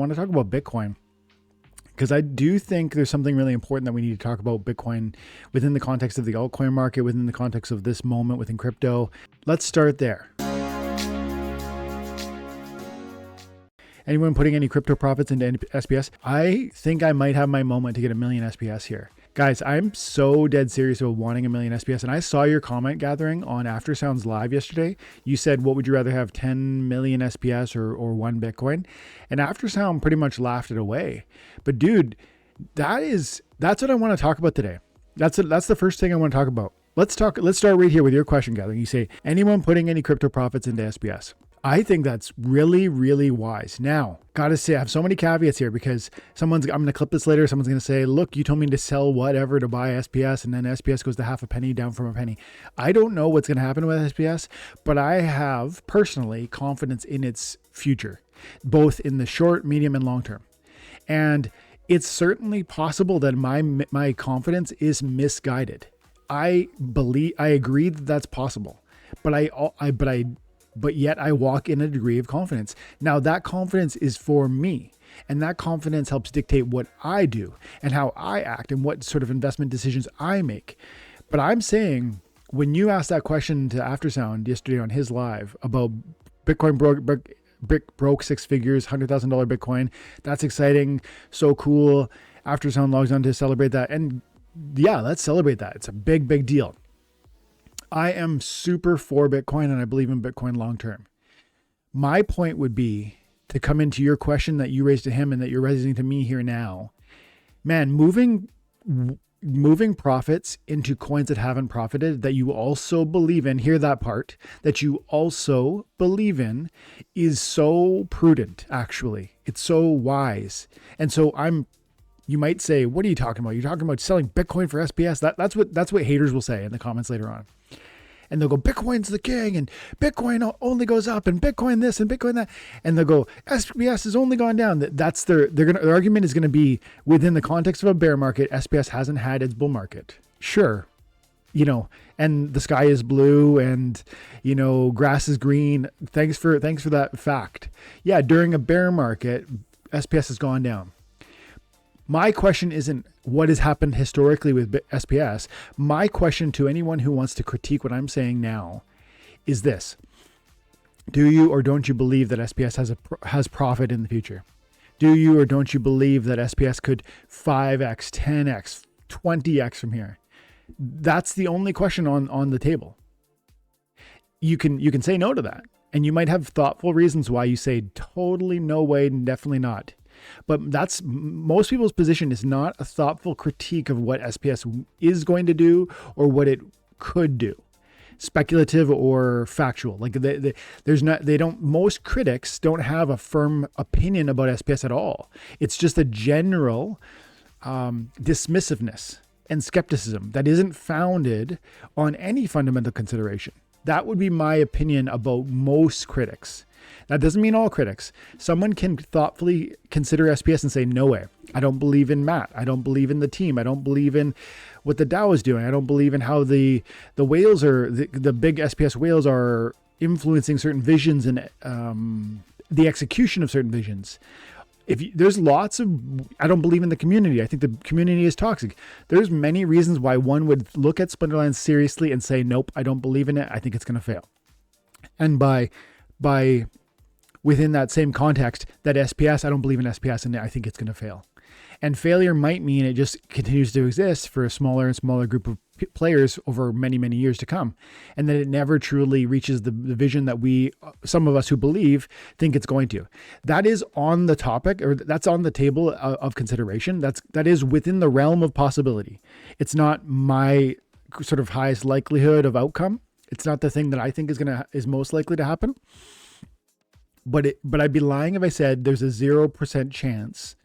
I want to talk about Bitcoin because I do think there's something really important that we need to talk about Bitcoin within the context of the altcoin market, within the context of this moment within crypto. Let's start there. Anyone putting any crypto profits into SPS? I think I might have my moment to get 1 million SPS here. Guys, I'm so dead serious about wanting 1 million SPS. And I saw your comment gathering on Aftersounds Live yesterday. You said, what would you rather have, 10 million SPS or 1 Bitcoin? And Aftersound pretty much laughed it away. But dude, that's what I want to talk about today. That's the first thing I want to talk about. Let's start right here with your question gathering. You say, anyone putting any crypto profits into SPS? I think that's really, really wise. Now, gotta say, I have so many caveats here because I'm going to clip this later. Someone's going to say, look, you told me to sell whatever to buy SPS, and then SPS goes to half a penny down from a penny. I don't know what's going to happen with SPS, but I have personally confidence in its future, both in the short, medium, and long term. And it's certainly possible that my confidence is misguided. I agree that that's possible, but yet I walk in a degree of confidence. Now that confidence is for me, and that confidence helps dictate what I do and how I act and what sort of investment decisions I make. But I'm saying, when you asked that question to Aftersound yesterday on his live about Bitcoin broke 6 figures, $100,000 Bitcoin, that's exciting, so cool. Aftersound logs on to celebrate that. And yeah, let's celebrate that. It's a big, big deal. I am super for Bitcoin and I believe in Bitcoin long term. My point would be to come into your question that you raised to him and that you're raising to me here now. Man, moving profits into coins that haven't profited, that you also believe in, hear that part, that you also believe in, is so prudent, actually. It's so wise. And so you might say, what are you talking about? You're talking about selling Bitcoin for SPS? That's what haters will say in the comments later on. And they'll go, Bitcoin's the king, and Bitcoin only goes up, and Bitcoin this and Bitcoin that. And they'll go, SPS has only gone down. That's their argument is going to be, within the context of a bear market, SPS hasn't had its bull market. Sure. And the sky is blue and, grass is green. Thanks for that fact. Yeah. During a bear market, SPS has gone down. My question isn't what has happened historically with SPS. My question to anyone who wants to critique what I'm saying now is this: do you or don't you believe that SPS has profit in the future? Do you or don't you believe that SPS could 5x, 10x, 20x from here? That's the only question on the table. You can say no to that, and you might have thoughtful reasons why you say totally no way, definitely not. But that's most people's position, is not a thoughtful critique of what SPS is going to do or what it could do, speculative or factual. Like most critics don't have a firm opinion about SPS at all. It's just a general dismissiveness and skepticism that isn't founded on any fundamental consideration. That would be my opinion about most critics. That doesn't mean all critics. Someone can thoughtfully consider SPS and say, no way. I don't believe in Matt. I don't believe in the team. I don't believe in what the DAO is doing. I don't believe in how the whales are, the big SPS whales are influencing certain visions and the execution of certain visions. There's lots of, I don't believe in the community. I think the community is toxic. There's many reasons why one would look at Splinterlands seriously and say, nope, I don't believe in it. I think it's going to fail. And by within that same context, that SPS, I don't believe in SPS and I think it's going to fail. And failure might mean it just continues to exist for a smaller and smaller group of players over many, many years to come. And that it never truly reaches the vision that some of us who believe, think it's going to. That is on the topic, or that's on the table of consideration. That is within the realm of possibility. It's not my sort of highest likelihood of outcome. It's not the thing that I think is most likely to happen. But I'd be lying if I said there's a 0% chance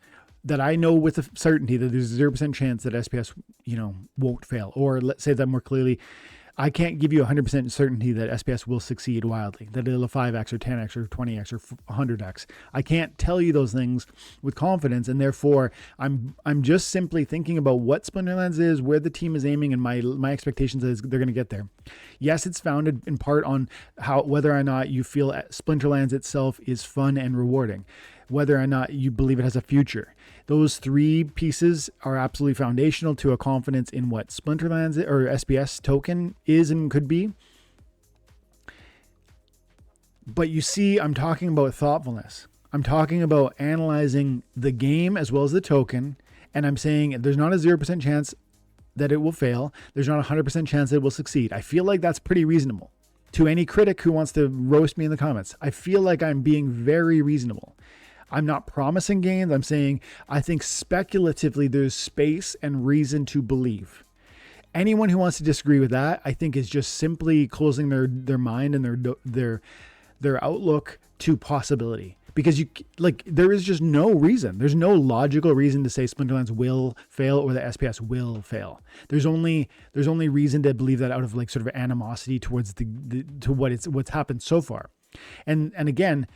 that I know with a certainty that there's a 0% chance that SPS, won't fail. Or let's say that more clearly, I can't give you 100% certainty that SPS will succeed wildly, that it'll 5x or 10x or 20x or 100x. I can't tell you those things with confidence, and therefore I'm just simply thinking about what Splinterlands is, where the team is aiming, and my expectations is they're going to get there. Yes, it's founded in part on whether or not you feel Splinterlands itself is fun and rewarding. whether or not you believe it has a future. Those three pieces are absolutely foundational to a confidence in what Splinterlands or SPS token is and could be. But you see, I'm talking about thoughtfulness. I'm talking about analyzing the game as well as the token. And I'm saying there's not a 0% chance that it will fail. There's not a 100% chance that it will succeed. I feel like that's pretty reasonable. To any critic who wants to roast me in the comments, I feel like I'm being very reasonable. I'm not promising gains. I'm saying I think speculatively there's space and reason to believe. Anyone who wants to disagree with that, I think, is just simply closing their mind and their outlook to possibility. Because there is just no reason. There's no logical reason to say Splinterlands will fail or the SPS will fail. There's only reason to believe that out of like sort of animosity towards what's happened so far. And again,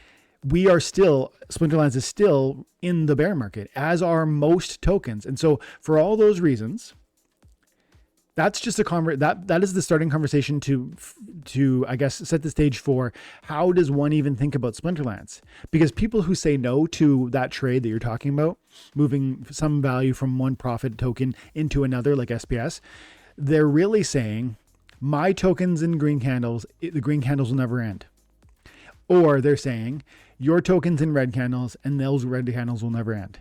Splinterlands is still in the bear market, as are most tokens. And so for all those reasons, that's just that is the starting conversation to I guess set the stage for how does one even think about Splinterlands? Because people who say no to that trade that you're talking about, moving some value from one profit token into another like SPS, they're really saying my tokens in green candles, the green candles will never end. Or they're saying your tokens in red candles and those red candles will never end.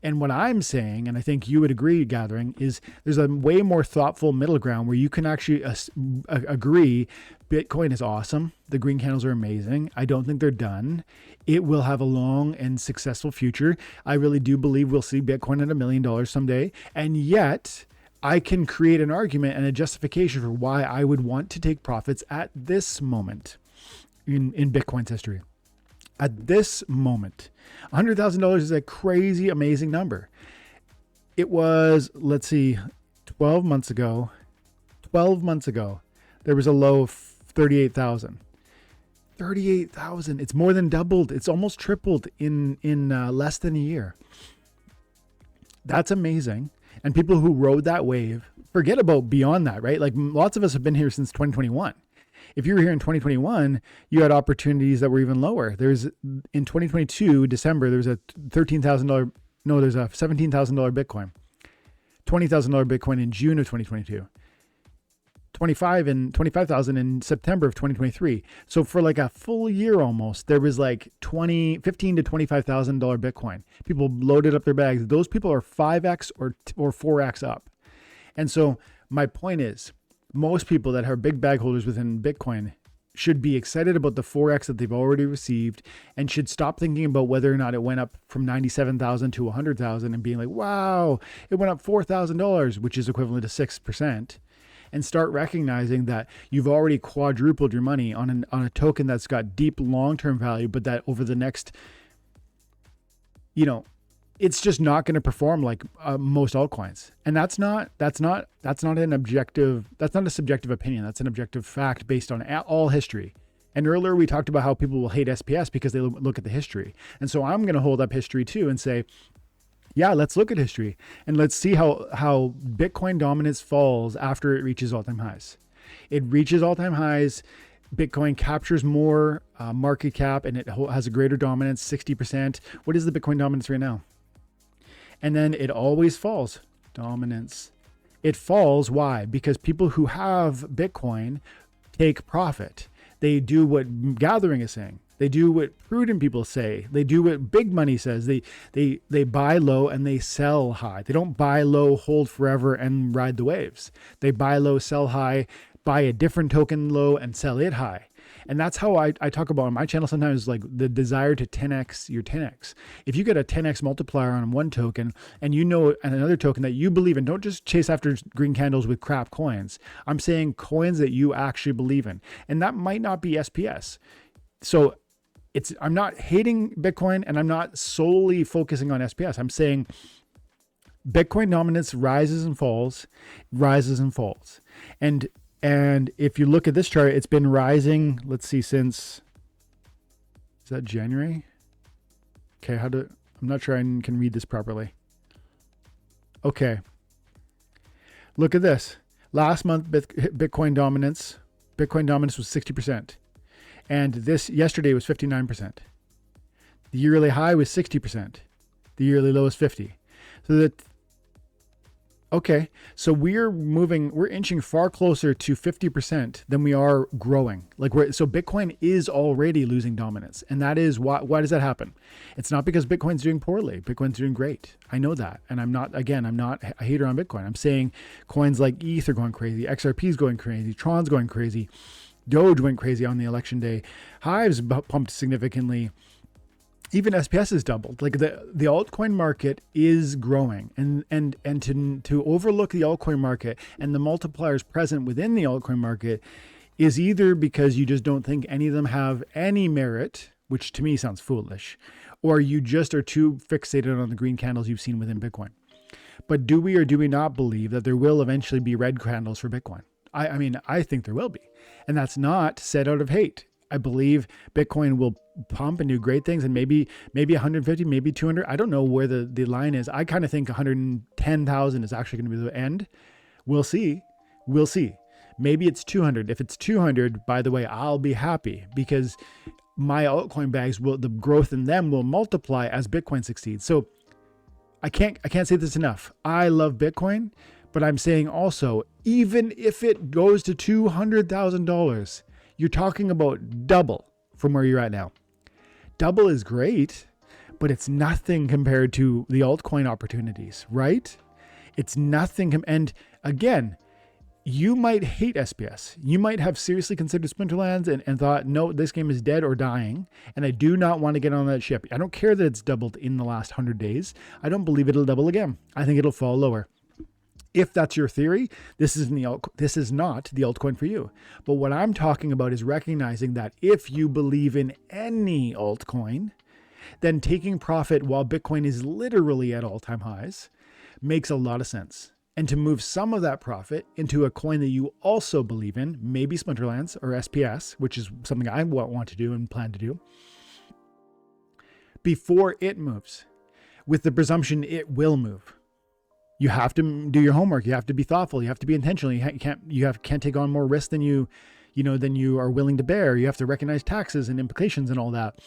And what I'm saying, and I think you would agree, Gathering, is there's a way more thoughtful middle ground where you can actually agree Bitcoin is awesome. The green candles are amazing. I don't think they're done. It will have a long and successful future. I really do believe we'll see Bitcoin at $1 million someday. And yet I can create an argument and a justification for why I would want to take profits at this moment in Bitcoin's history. At this moment, $100,000 is a crazy, amazing number. It was, 12 months ago, there was a low of 38,000. 38,000. It's more than doubled. It's almost tripled in less than a year. That's amazing. And people who rode that wave, forget about beyond that, right? Like lots of us have been here since 2021. If you were here in 2021, you had opportunities that were even lower. In 2022, December, there's a $17,000 Bitcoin, $20,000 Bitcoin in June of 2022, 25,000 in September of 2023. So for like a full year almost, there was like $15,000 to $25,000 Bitcoin. People loaded up their bags. Those people are 5x or 4x up. And so my point is, most people that are big bag holders within Bitcoin should be excited about the 4x that they've already received and should stop thinking about whether or not it went up from 97,000 to 100,000 and being like, wow, it went up $4,000, which is equivalent to 6%, and start recognizing that you've already quadrupled your money on a token that's got deep long-term value, but that over the next, it's just not going to perform like most altcoins. And that's not an objective. That's not a subjective opinion. That's an objective fact based on all history. And earlier we talked about how people will hate SPS because they look at the history. And so I'm going to hold up history too and say, yeah, let's look at history and let's see how Bitcoin dominance falls after it reaches all-time highs. It reaches all-time highs. Bitcoin captures more market cap and it has a greater dominance, 60%. What is the Bitcoin dominance right now? And then it always falls. Dominance. It falls. Why? Because people who have Bitcoin take profit. They do what Gathering is saying. They do what prudent people say. They do what big money says. They buy low and they sell high. They don't buy low, hold forever, and ride the waves. They buy low, sell high, buy a different token low, and sell it high. And that's how I talk about on my channel sometimes, like the desire to 10x your 10x. If you get a 10x multiplier on one token and another token that you believe in, don't just chase after green candles with crap coins. I'm saying coins that you actually believe in. And that might not be SPS. So I'm not hating Bitcoin and I'm not solely focusing on SPS. I'm saying Bitcoin dominance rises and falls. And if you look at this chart, it's been rising, let's see, since, is that January? Okay, I'm not sure I can read this properly. Okay. Look at this. Last month, Bitcoin dominance was 60%. And yesterday was 59%. The yearly high was 60%. The yearly low is 50. So okay, so we're inching far closer to 50% than we are growing. So Bitcoin is already losing dominance. And that is why does that happen? It's not because Bitcoin's doing poorly. Bitcoin's doing great. I know that. And I'm not a hater on Bitcoin. I'm saying coins like ETH are going crazy. XRP's going crazy. Tron's going crazy. Doge went crazy on the election day. Hive's pumped significantly. Even SPS has doubled. Like the altcoin market is growing, and to overlook the altcoin market and the multipliers present within the altcoin market is either because you just don't think any of them have any merit, which to me sounds foolish, or you just are too fixated on the green candles you've seen within Bitcoin. But do we or do we not believe that there will eventually be red candles for Bitcoin? I mean, I think there will be, and that's not said out of hate. I believe Bitcoin will pump and do great things, and maybe 150, maybe 200. I don't know where the line is. I kind of think 110,000 is actually going to be the end. We'll see. Maybe it's 200. If it's 200, by the way, I'll be happy because my altcoin bags the growth in them will multiply as Bitcoin succeeds. So I can't say this enough. I love Bitcoin, but I'm saying also, even if it goes to $200,000, you're talking about double from where you're at now. Double is great, but it's nothing compared to the altcoin opportunities, right? It's nothing. And again, you might hate SPS. You might have seriously considered Splinterlands and thought, no, this game is dead or dying, and I do not want to get on that ship. I don't care that it's doubled in the last 100 days. I don't believe it'll double again. I think it'll fall lower. If that's your theory, this is not the altcoin for you. But what I'm talking about is recognizing that if you believe in any altcoin, then taking profit while Bitcoin is literally at all-time highs makes a lot of sense. And to move some of that profit into a coin that you also believe in, maybe Splinterlands or SPS, which is something I want to do and plan to do, before it moves, with the presumption it will move. You have to do your homework. You have to be thoughtful. You have to be intentional. You can't take on more risk than you are willing to bear. You have to recognize taxes and implications and all that.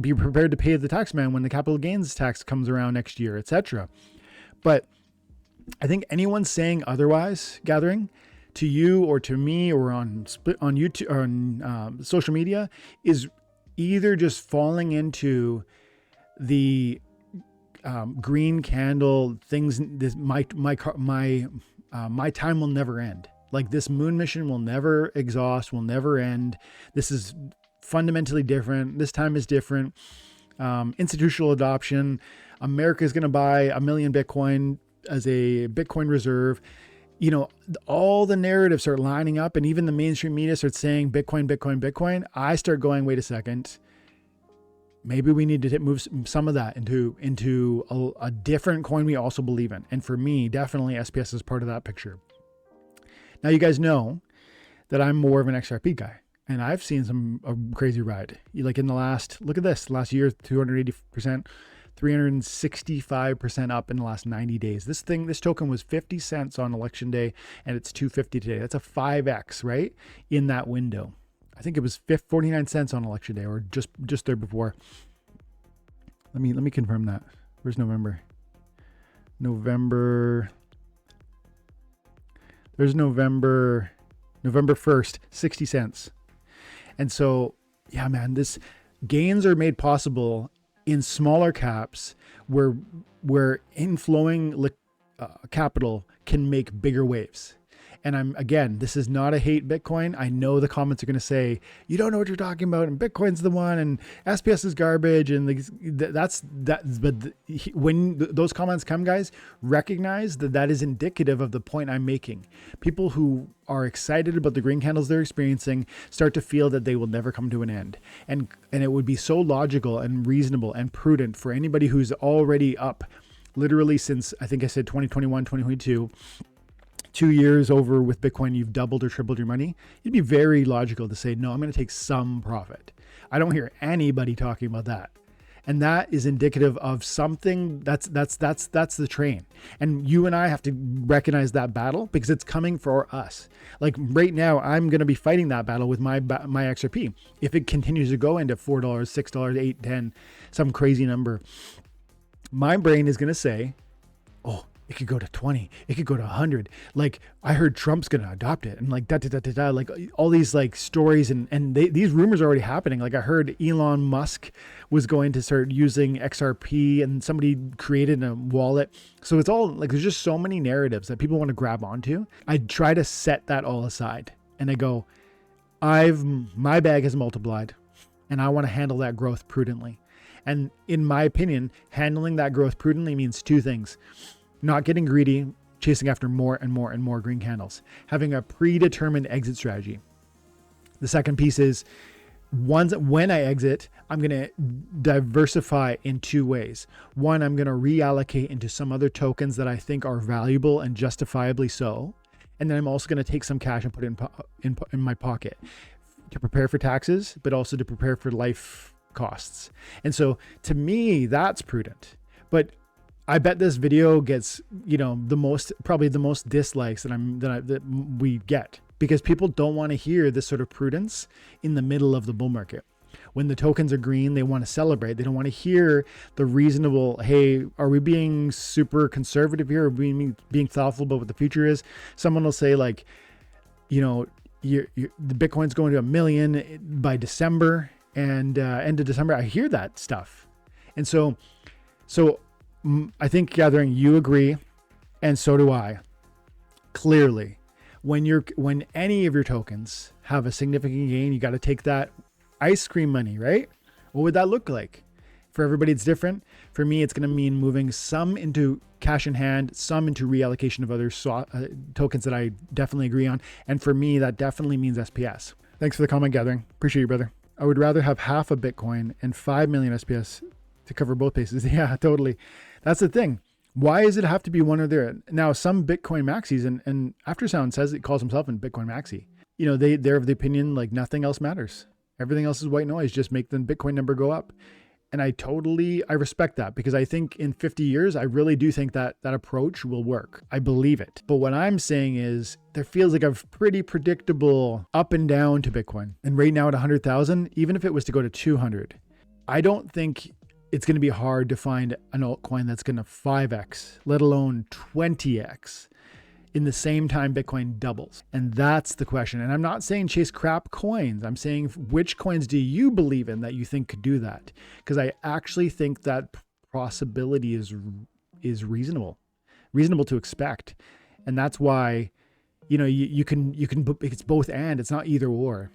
Be prepared to pay the tax man when the capital gains tax comes around next year, etc. But I think anyone saying otherwise, gathering to you or to me or on YouTube or on social media, is either just falling into the green candle things. My time will never end. Like this moon mission will never exhaust, will never end. This is fundamentally different. This time is different. Institutional adoption. America is going to buy 1 million Bitcoin as a Bitcoin reserve. You know, all the narratives start lining up, and even the mainstream media starts saying Bitcoin, Bitcoin, Bitcoin. I start going, wait a second. Maybe we need to move some of that into a different coin we also believe in. And for me, definitely SPS is part of that picture. Now, you guys know that I'm more of an XRP guy, and I've seen a crazy ride. Like in the last year, 280%, 365% up in the last 90 days. This token was 50 cents on election day, and it's 250 today. That's a 5x, right? In that window. I think it was 49 cents on election day, or just there before. Let me confirm that. Where's November? There's November 1st, 60 cents. And so, yeah, man, this gains are made possible in smaller caps where inflowing capital can make bigger waves. And this is not a hate Bitcoin. I know the comments are going to say, you don't know what you're talking about, and Bitcoin's the one, and SPS is garbage, and when those comments come, guys, recognize that is indicative of the point I'm making. People who are excited about the green candles they're experiencing start to feel that they will never come to an end. And it would be so logical and reasonable and prudent for anybody who's already up literally since, I think I said 2021, 2022, 2 years over with Bitcoin, you've doubled or tripled your money. It'd be very logical to say, no, I'm going to take some profit. I don't hear anybody talking about that. And that is indicative of something that's the train. And you and I have to recognize that battle because it's coming for us. Like right now, I'm going to be fighting that battle with my XRP. If it continues to go into $4, $6, $8, $10, some crazy number, my brain is going to say, oh, it could go to 20. It could go to 100. Like I heard Trump's going to adopt it, and like like all these like stories and these rumors are already happening. Like I heard Elon Musk was going to start using XRP, and somebody created a wallet. So it's all like there's just so many narratives that people want to grab onto. I try to set that all aside, and I go, my bag has multiplied, and I want to handle that growth prudently. And in my opinion, handling that growth prudently means two things. Not getting greedy, chasing after more and more and more green candles, having a predetermined exit strategy. The second piece is when I exit, I'm going to diversify in two ways. One, I'm going to reallocate into some other tokens that I think are valuable and justifiably so. And then I'm also going to take some cash and put it in my pocket to prepare for taxes, but also to prepare for life costs. And so to me, that's prudent. But I bet this video gets, probably the most dislikes that we get, because people don't want to hear this sort of prudence in the middle of the bull market. When the tokens are green, they want to celebrate. They don't want to hear the reasonable, hey, are we being super conservative here? Are we being thoughtful about what the future is? Someone will say like, the Bitcoin's going to 1 million by December, and end of December. I hear that stuff. And so I think, Gathering, you agree, and so do I. Clearly, when any of your tokens have a significant gain, you got to take that ice cream money, right? What would that look like? For everybody, it's different. For me, it's going to mean moving some into cash in hand, some into reallocation of other tokens that I definitely agree on. And for me, that definitely means SPS. Thanks for the comment, Gathering. Appreciate you, brother. I would rather have half a Bitcoin and 5 million SPS to cover both bases. Yeah, totally. That's the thing. Why does it have to be one or the other? Now, some Bitcoin maxis, and Aftersound says it calls himself a Bitcoin maxi. They're of the opinion like nothing else matters. Everything else is white noise. Just make the Bitcoin number go up. And I respect that, because I think in 50 years, I really do think that approach will work. I believe it. But what I'm saying is there feels like a pretty predictable up and down to Bitcoin. And right now at 100,000, even if it was to go to 200, I don't think it's going to be hard to find an altcoin that's going to 5x, let alone 20x in the same time Bitcoin doubles. And that's the question. And I'm not saying chase crap coins. I'm saying, which coins do you believe in that you think could do that? Because I actually think that possibility is reasonable to expect. And that's why, you can, it's both and, it's not either or.